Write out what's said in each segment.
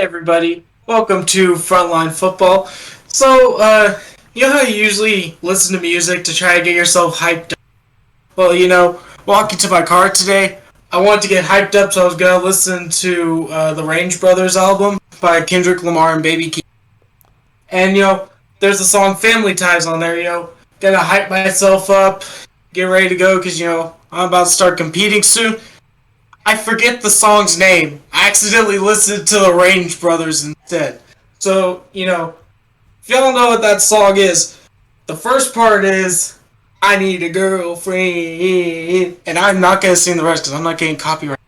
Everybody, welcome to Frontline Football. So, you know how you usually listen to music to try to get yourself hyped up? Well, walking to my car today, I wanted to get hyped up, so I was gonna listen to the Range Brothers album by Kendrick Lamar and Baby Keem. And, there's the song Family Ties on there, gonna hype myself up, get ready to go, because, I'm about to start competing soon. I forget the song's name. I accidentally listened to the Range Brothers instead. So, if y'all don't know what that song is, the first part is, I need a girlfriend. And I'm not going to sing the rest because I'm not getting copyright.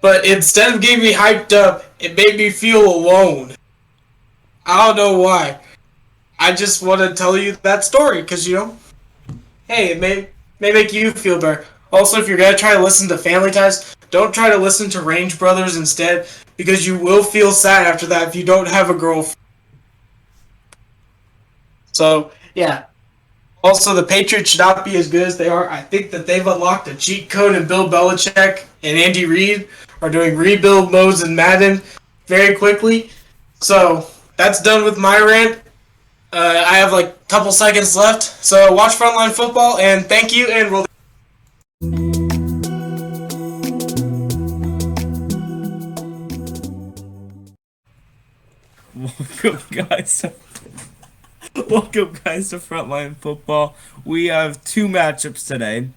But instead of getting me hyped up, it made me feel alone. I don't know why. I just want to tell you that story because, hey, it may make you feel better. Also, if you're going to try to listen to Family Ties, don't try to listen to Range Brothers instead, because you will feel sad after that if you don't have a girlfriend. So, yeah. Also, the Patriots should not be as good as they are. I think that they've unlocked a cheat code, and Bill Belichick and Andy Reid are doing rebuild modes in Madden very quickly. So, that's done with my rant. I have a couple seconds left. So, watch Frontline Football, and thank you, and we'll... Welcome guys to Frontline Football. We have two matchups today,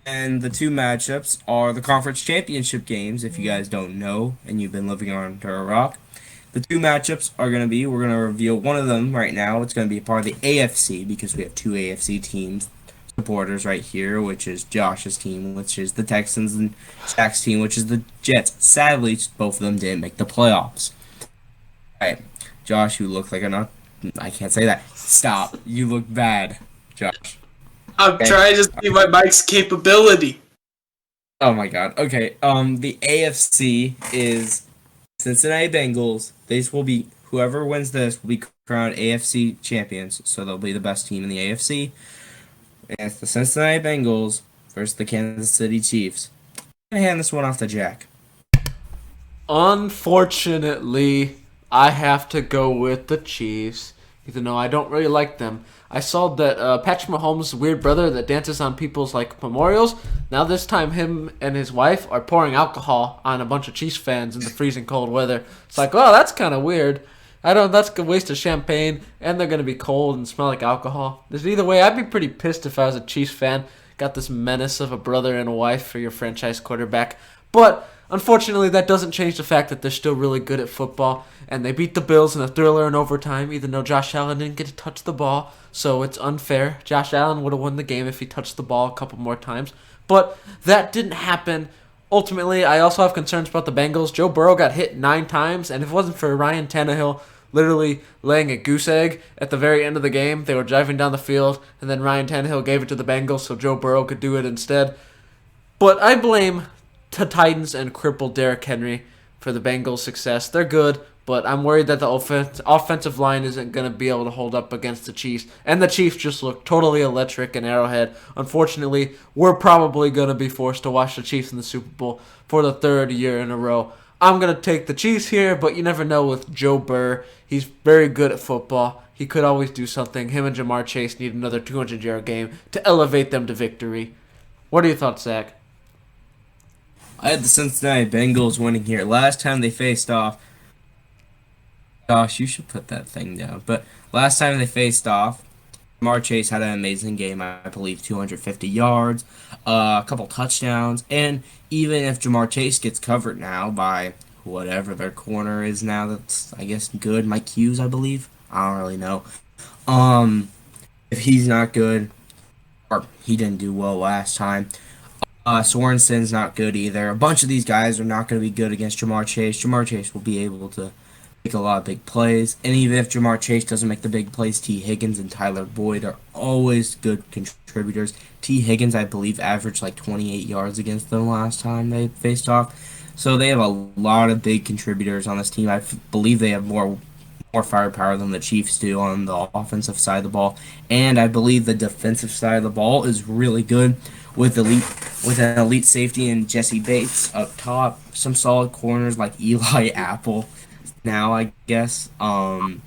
and the two matchups are the conference championship games. If you guys don't know and you've been living under a rock, the two matchups are going to be, we're going to reveal one of them right now. It's going to be a part of the AFC because we have two AFC teams supporters right here, which is Josh's team, which is the Texans, and Shaq's team, which is the Jets. Sadly, both of them didn't make the playoffs. Alright, Josh, you look like I can't say that. Stop. You look bad, Josh. I'm trying to see my mic's capability. Oh my god. Okay, the AFC is Cincinnati Bengals. Whoever wins this will be crowned AFC champions, so they'll be the best team in the AFC. And it's the Cincinnati Bengals versus the Kansas City Chiefs. I'm going to hand this one off to Jack. Unfortunately, I have to go with the Chiefs, even though I don't really like them. I saw that Patrick Mahomes' weird brother that dances on people's memorials. Now this time him and his wife are pouring alcohol on a bunch of Chiefs fans in the freezing cold weather. It's oh, that's kind of weird. That's a waste of champagne, and they're going to be cold and smell like alcohol. Either way, I'd be pretty pissed if I was a Chiefs fan. Got this menace of a brother and a wife for your franchise quarterback. But unfortunately, that doesn't change the fact that they're still really good at football, and they beat the Bills in a thriller in overtime, even though Josh Allen didn't get to touch the ball, so it's unfair. Josh Allen would have won the game if he touched the ball a couple more times, but that didn't happen. Ultimately, I also have concerns about the Bengals. Joe Burrow got hit 9 times, and if it wasn't for Ryan Tannehill literally laying a goose egg at the very end of the game, they were driving down the field, and then Ryan Tannehill gave it to the Bengals so Joe Burrow could do it instead. But I blame the Titans and crippled Derrick Henry for the Bengals' success. They're good, but I'm worried that the offensive line isn't going to be able to hold up against the Chiefs. And the Chiefs just look totally electric in Arrowhead. Unfortunately, we're probably going to be forced to watch the Chiefs in the Super Bowl for the 3rd year in a row. I'm going to take the Chiefs here, but you never know with Joe Burr. He's very good at football. He could always do something. Him and Jamar Chase need another 200-yard game to elevate them to victory. What are your thoughts, Zach? I had the Cincinnati Bengals winning here. Last time they faced off, Josh, you should put that thing down. But last time they faced off, Jamar Chase had an amazing game. I believe 250 yards, a couple touchdowns, and even if Jamar Chase gets covered now by whatever their corner is now, that's I guess good. Mike Hughes, I believe. I don't really know. If he's not good, or he didn't do well last time. Sorensen's not good either. A bunch of these guys are not going to be good against Jamar Chase. Jamar Chase will be able to make a lot of big plays. And even if Jamar Chase doesn't make the big plays, T. Higgins and Tyler Boyd are always good contributors. T. Higgins, I believe, averaged 28 yards against them last time they faced off. So they have a lot of big contributors on this team. I believe they have more more firepower than the Chiefs do on the offensive side of the ball. And I believe the defensive side of the ball is really good with an elite safety and Jesse Bates up top. Some solid corners like Eli Apple now, I guess, for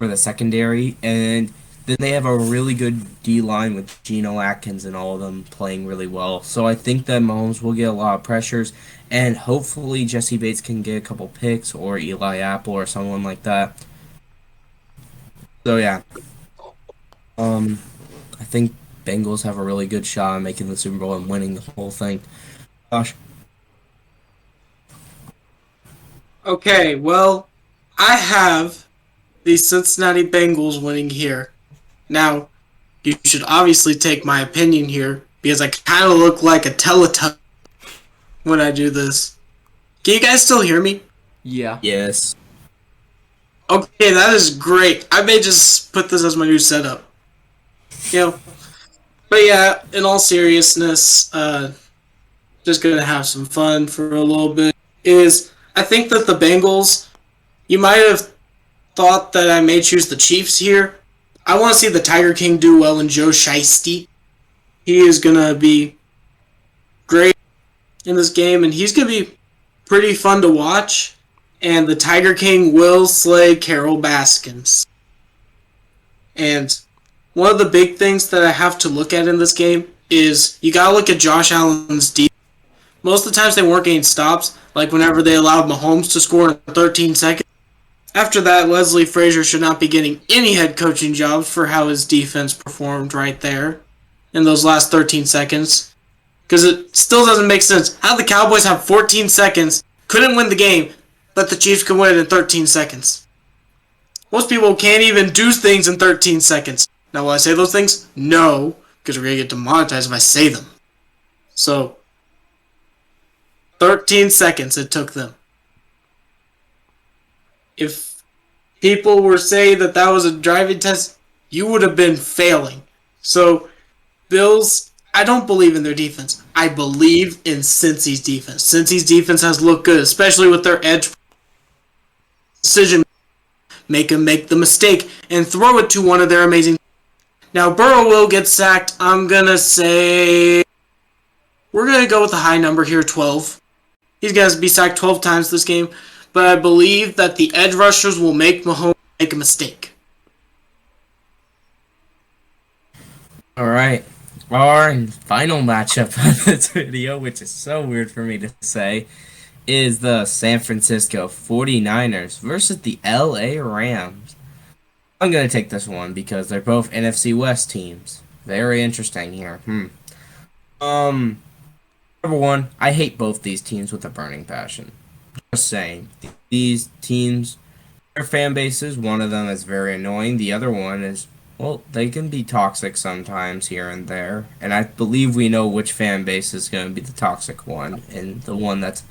the secondary. And then they have a really good D-line with Geno Atkins and all of them playing really well. So I think that Mahomes will get a lot of pressures, and hopefully Jesse Bates can get a couple picks, or Eli Apple or someone like that. So yeah, I think Bengals have a really good shot at making the Super Bowl and winning the whole thing. Josh? Okay, well, I have the Cincinnati Bengals winning here. Now, you should obviously take my opinion here because I kind of look like a Teletubby when I do this. Can you guys still hear me? Yeah. Yes. Okay, that is great. I may just put this as my new setup. But yeah, in all seriousness, just gonna have some fun for a little bit. I think that the Bengals, you might have thought that I may choose the Chiefs here. I want to see the Tiger King do well in Joe Shiesty. He is gonna be great in this game, and he's gonna be pretty fun to watch. And the Tiger King will slay Carol Baskins. And one of the big things that I have to look at in this game is you gotta look at Josh Allen's defense. Most of the times they weren't getting stops, like whenever they allowed Mahomes to score in 13 seconds. After that, Leslie Frazier should not be getting any head coaching jobs for how his defense performed right there in those last 13 seconds. Because it still doesn't make sense. How the Cowboys have 14 seconds, couldn't win the game, but the Chiefs can win it in 13 seconds. Most people can't even do things in 13 seconds. Now, will I say those things? No, because we're going to get demonetized if I say them. So, 13 seconds it took them. If people were saying that that was a driving test, you would have been failing. So, Bills, I don't believe in their defense. I believe in Cincy's defense. Cincy's defense has looked good, especially with their edge decision. Make them make the mistake and throw it to one of their amazing. Now, Burrow will get sacked. I'm going to say we're going to go with a high number here, 12. He's going to be sacked 12 times this game. But I believe that the edge rushers will make Mahomes make a mistake. All right. Our final matchup of this video, which is so weird for me to say, is the San Francisco 49ers versus the LA Rams. I'm going to take this one because they're both NFC West teams. Very interesting here. Number one, I hate both these teams with a burning passion. Just saying. These teams, their fan bases, one of them is very annoying. The other one is, well, they can be toxic sometimes here and there. And I believe we know which fan base is going to be the toxic one. And the one that's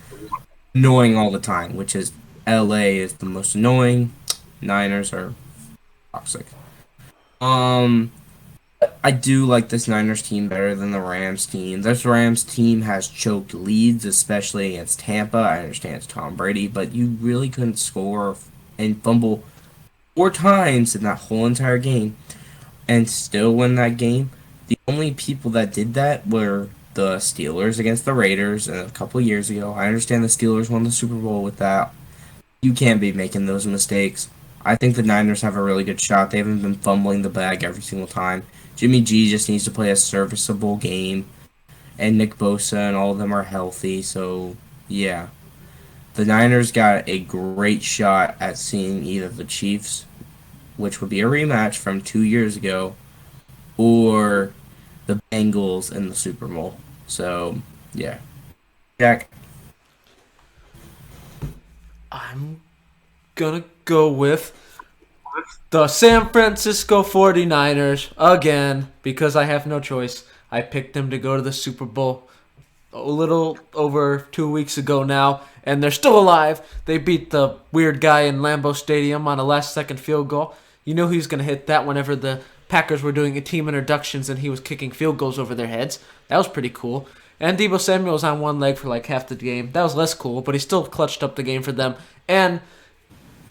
annoying all the time, which is LA is the most annoying. Niners are toxic. I do like this Niners team better than the Rams team. This Rams team has choked leads, especially against Tampa. I understand it's Tom Brady, but you really couldn't score and fumble 4 times in that whole entire game and still win that game. The only people that did that were the Steelers against the Raiders a couple years ago. I understand the Steelers won the Super Bowl with that. You can't be making those mistakes. I think the Niners have a really good shot. They haven't been fumbling the bag every single time. Jimmy G just needs to play a serviceable game. And Nick Bosa and all of them are healthy. So, yeah. The Niners got a great shot at seeing either the Chiefs, which would be a rematch from 2 years ago, or the Bengals in the Super Bowl. So, yeah. Jack? I'm gonna go with the San Francisco 49ers again because I have no choice. I picked them to go to the Super Bowl a little over 2 weeks ago now, and they're still alive. They beat the weird guy in Lambeau Stadium on a last-second field goal. You knew he was going to hit that whenever the Packers were doing a team introductions and he was kicking field goals over their heads. That was pretty cool. And Deebo Samuel was on one leg for like half the game. That was less cool, but he still clutched up the game for them. And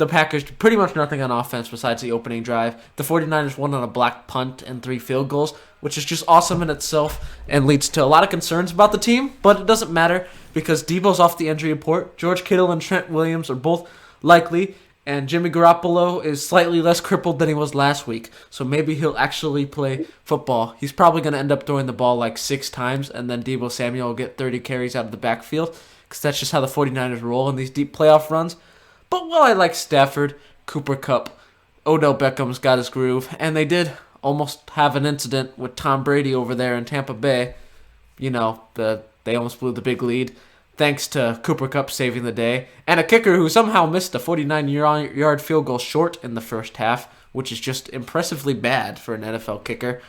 the Packers did pretty much nothing on offense besides the opening drive. The 49ers won on a blocked punt and 3 field goals, which is just awesome in itself and leads to a lot of concerns about the team, but it doesn't matter because Debo's off the injury report. George Kittle and Trent Williams are both likely, and Jimmy Garoppolo is slightly less crippled than he was last week, so maybe he'll actually play football. He's probably going to end up throwing the ball like 6 times, and then Debo Samuel will get 30 carries out of the backfield, because that's just how the 49ers roll in these deep playoff runs. But while I like Stafford, Cooper Kupp, Odell Beckham's got his groove, and they did almost have an incident with Tom Brady over there in Tampa Bay. You know, they almost blew the big lead, thanks to Cooper Kupp saving the day, and a kicker who somehow missed a 49-yard field goal short in the first half, which is just impressively bad for an NFL kicker.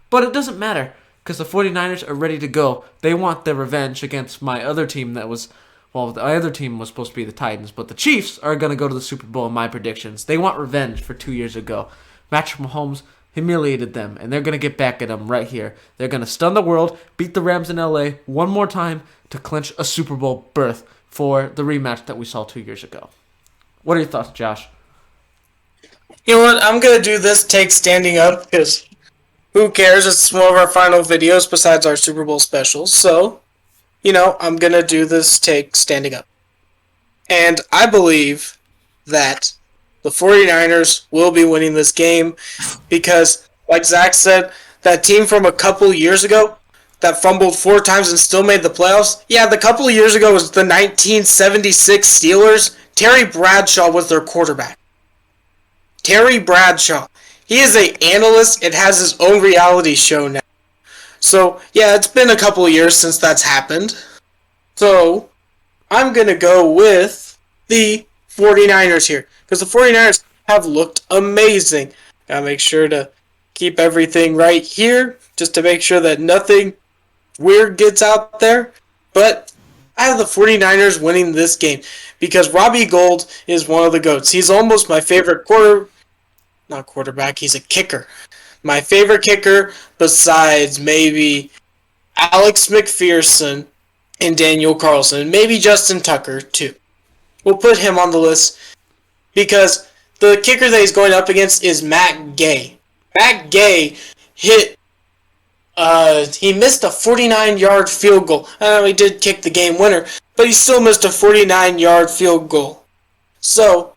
But it doesn't matter, because the 49ers are ready to go. They want their revenge against my other team that was, well, the other team was supposed to be the Titans, but the Chiefs are going to go to the Super Bowl in my predictions. They want revenge for 2 years ago. Patrick Mahomes humiliated them, and they're going to get back at them right here. They're going to stun the world, beat the Rams in LA one more time to clinch a Super Bowl berth for the rematch that we saw 2 years ago. What are your thoughts, Josh? You know what? I'm going to do this take standing up because who cares? It's one of our final videos besides our Super Bowl specials. So, I'm going to do this take standing up. And I believe that the 49ers will be winning this game because, like Zach said, that team from a couple years ago that fumbled 4 times and still made the playoffs, yeah, the couple of years ago was the 1976 Steelers. Terry Bradshaw was their quarterback. Terry Bradshaw. He is an analyst and has his own reality show now. So, yeah, it's been a couple of years since that's happened. So, I'm going to go with the 49ers here. Because the 49ers have looked amazing. Gotta make sure to keep everything right here, just to make sure that nothing weird gets out there. But I have the 49ers winning this game because Robbie Gould is one of the GOATs. He's almost my favorite not quarterback, he's a kicker. My favorite kicker besides maybe Alex McPherson and Daniel Carlson. Maybe Justin Tucker, too. We'll put him on the list because the kicker that he's going up against is Matt Gay. Matt Gay he missed a 49-yard field goal. I know he did kick the game winner, but he still missed a 49-yard field goal. So,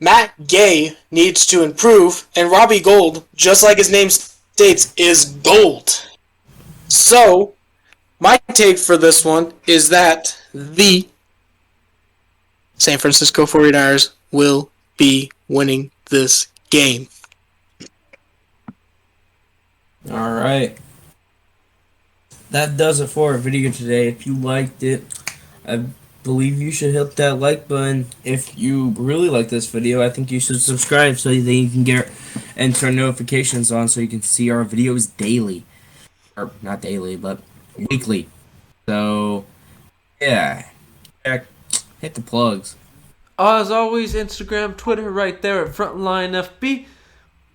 Matt Gay needs to improve, and Robbie Gould, just like his name states, is gold. So, my take for this one is that the San Francisco 49ers will be winning this game. All right. That does it for our video today. If you liked it, I believe you should hit that like button. If you really like this video, I think you should subscribe so that you can get and turn notifications on so you can see our videos daily. Or not daily, but weekly. So, yeah. Hit the plugs. As always, Instagram, Twitter, right there at Frontline FB.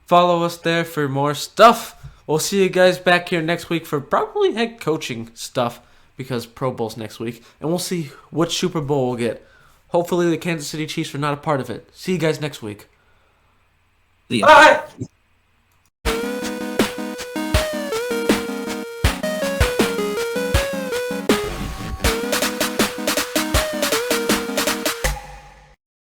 Follow us there for more stuff. We'll see you guys back here next week for probably head coaching stuff because Pro Bowl's next week. And we'll see which Super Bowl we'll get. Hopefully the Kansas City Chiefs are not a part of it. See you guys next week. See ya. Bye!